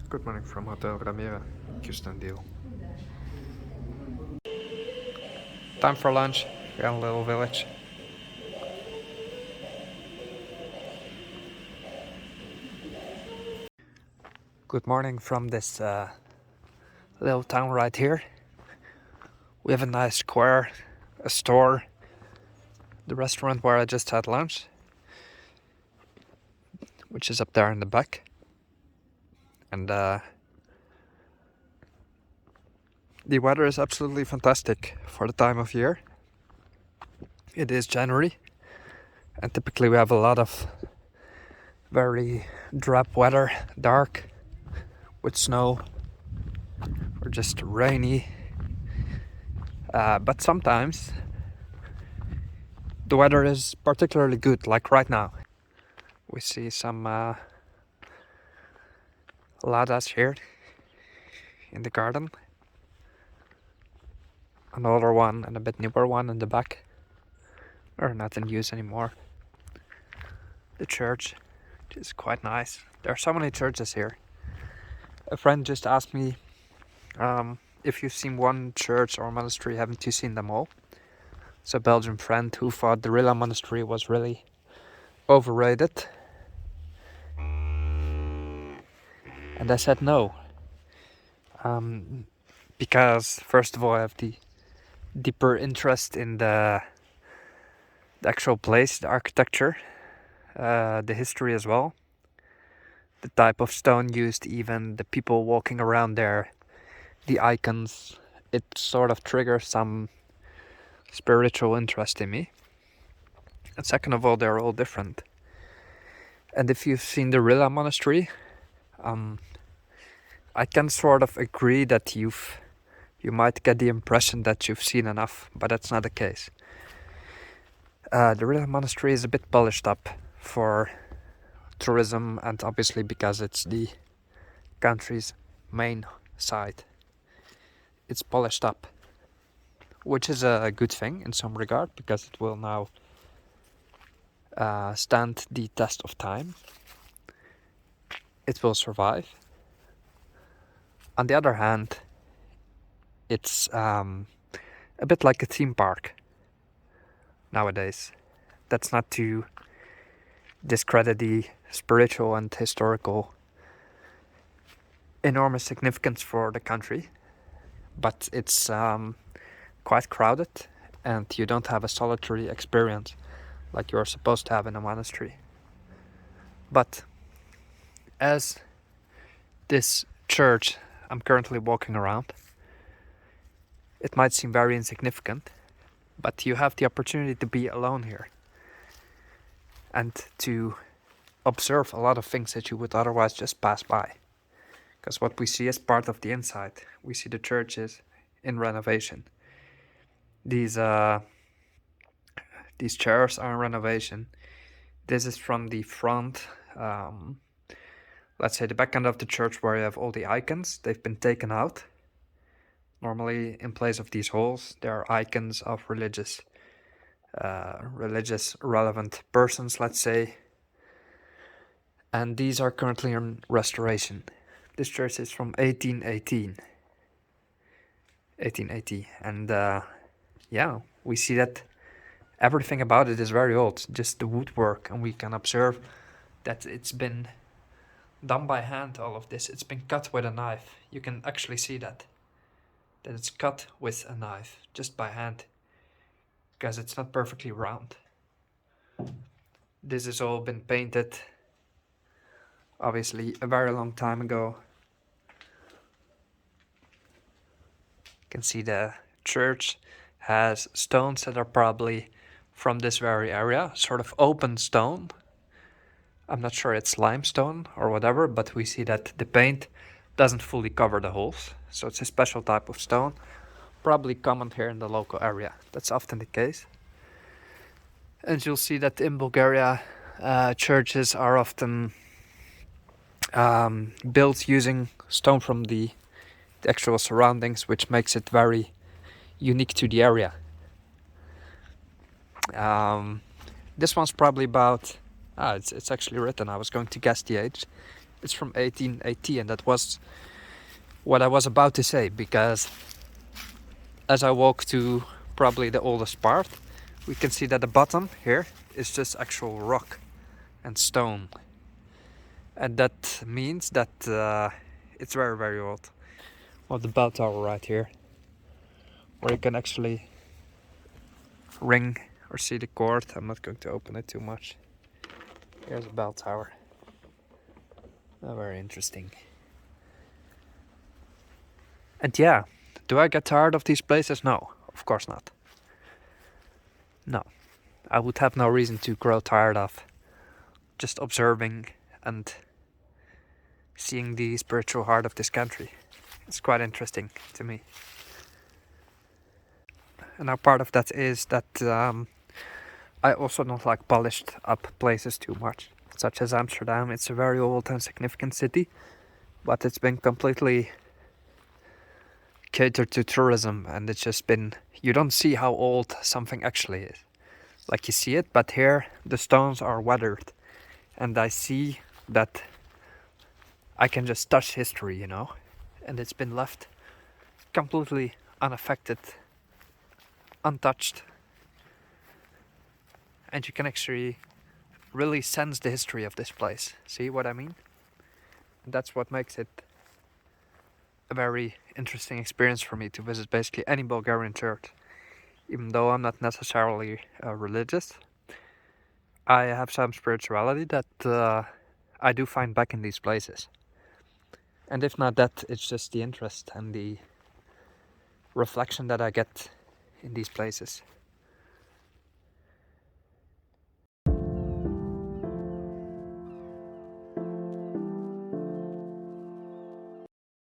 Good morning from Hotel Ramira, Kustendeel. Time for lunch here in a little village. Good morning from this little town right here. We have a nice square, a store, the restaurant where I just had lunch, which is up there in the back. And the weather is absolutely fantastic for the time of year. It is January, and typically we have a lot of very drab weather, dark, with snow, or just rainy. But sometimes the weather is particularly good, like right now. We see some ladas here in the garden. Another one and a bit newer one in the back. Are not in use anymore. The church, which is quite nice. There are so many churches here. A friend just asked me if you've seen one church or monastery, haven't you seen them all? It's a Belgian friend who thought the Rilla monastery was really overrated. And I said no. Because first of all I have the deeper interest in the actual place, the architecture, the history as well, the type of stone used, even the people walking around there, the icons. It sort of triggers some spiritual interest in me. And second of all, they're all different. And if you've seen the Rilla monastery, I can sort of agree that you might get the impression that you've seen enough, but that's not the case. The Rilla monastery is a bit polished up for tourism, and obviously because it's the country's main site, it's polished up, which is a good thing in some regard, because it will now stand the test of time. It will survive. On the other hand, it's a bit like a theme park nowadays. That's not to discredit the spiritual and historical enormous significance for the country, but it's quite crowded, and you don't have a solitary experience like you're supposed to have in a monastery. But as this church I'm currently walking around, it might seem very insignificant, but you have the opportunity to be alone here and to observe a lot of things that you would otherwise just pass by. Because what we see is part of the inside. We see the churches in renovation. These chairs are in renovation. This is from the front, let's say the back end of the church, where you have all the icons. They've been taken out. Normally, in place of these holes, there are icons of religious relevant persons, let's say. And these are currently in restoration. This church is from 1880. And yeah, we see that everything about it is very old, just the woodwork, and we can observe that it's been done by hand, all of this. It's been cut with a knife. You can actually see that it's cut with a knife, just by hand, because it's not perfectly round. This has all been painted, obviously, a very long time ago. You can see the church has stones that are probably from this very area, sort of open stone. I'm not sure it's limestone or whatever, but we see that the paint doesn't fully cover the holes. So it's a special type of stone, probably common here in the local area. That's often the case. And you'll see that in Bulgaria, churches are often built using stone from the actual surroundings, which makes it very unique to the area. This one's probably about, it's actually written, I was going to guess the age. It's from 1880, and that was what I was about to say, because as I walk to probably the oldest part, we can see that the bottom here is just actual rock and stone. And that means that it's very, very old. Well, the bell tower right here, where you can actually ring or see the cord. I'm not going to open it too much. Here's a bell tower. Very interesting. And yeah, do I get tired of these places? No, of course not. No, I would have no reason to grow tired of just observing and seeing the spiritual heart of this country. It's quite interesting to me. And now part of that is that I also don't like polished up places too much, such as Amsterdam. It's a very old and significant city, but it's been completely catered to tourism, and it's just been, you don't see how old something actually is. Like you see it, but here the stones are weathered, and I see that I can just touch history, you know, and it's been left completely unaffected, untouched, and you can actually really sense the history of this place. See what I mean? That's what makes it a very interesting experience for me to visit basically any Bulgarian church. Even though I'm not necessarily religious, I have some spirituality that I do find back in these places. And if not that, it's just the interest and the reflection that I get in these places.